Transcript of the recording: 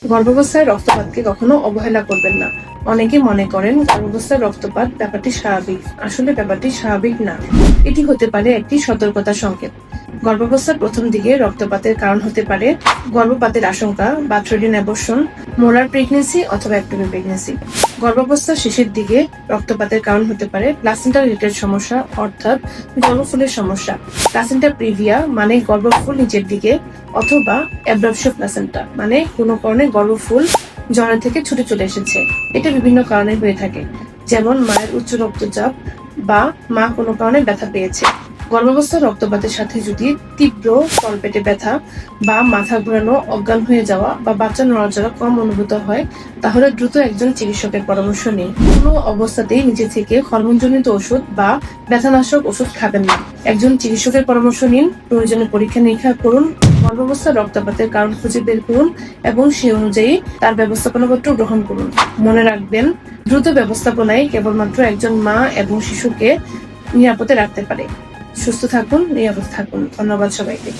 গর্ভাবস্থায় রক্তপাতকে কখনো অবহেলা করবেন না। অনেকে মনে করেন গর্ভাবস্থায় রক্তপাত ব্যাপারটি স্বাভাবিক। আসলে ব্যাপারটি স্বাভাবিক না, এটি হতে পারে একটি সতর্কতা সংকেত। গর্ভাবস্থার প্রথম দিকে রক্তপাতের কারণ হতে পারে গর্ভপাতের আশঙ্কা, বাথরুডিন অ্যাবর্শন, মোলার প্রেগনেন্সি অথবা একটোপিক প্রেগনেন্সি। গর্ভাবস্থার শেষের দিকে রক্তপাতের কারণ হতে পারে প্লাসেন্টা রিলেটেড সমস্যা, অর্থাৎ গর্ভফুলের সমস্যা। প্লাসেন্টা প্রিভিয়া মানে গর্ভফুল নিচের দিকে, অথবা অ্যাবডপশন প্লাসেন্টা মানে কোনো কারণে গর্ভফুল জরা থেকে ছুটে চলে এসেছে। এটা বিভিন্ন কারণে হয়ে থাকে, যেমন মায়ের উচ্চ রক্তচাপ বা মা কোনো কারণে ব্যথা পেয়েছে। গর্ভাবস্থার রক্তপাতের সাথে যদি তীব্র তলপেটে ব্যথা বা মাথা ঘোরানো, অজ্ঞান হয়ে যাওয়া বা বাচ্চা নড়াচড়া কম অনুভূত হয়, তাহলে দ্রুত একজন চিকিৎসকের পরামর্শ নিন। কোনো অবস্থাতেই নিজে থেকে হরমোনজনিত ওষুধ বা ব্যথানাশক ওষুধ খাবেন না। একজন চিকিৎসকের পরামর্শ নিন, প্রয়োজনে পরীক্ষা নিরীক্ষা করুন, গর্ভাবস্থার রক্তপাতের কারণ খুঁজে বের করুন এবং সেই অনুযায়ী তার ব্যবস্থাপনাপত্র গ্রহণ করুন। মনে রাখবেন, দ্রুত ব্যবস্থাপনায় কেবলমাত্র একজন মা এবং শিশুকে নিরাপদে রাখতে পারে। সুস্থ থাকুন, নিরাপদ থাকুন। ধন্যবাদ সবাইকে।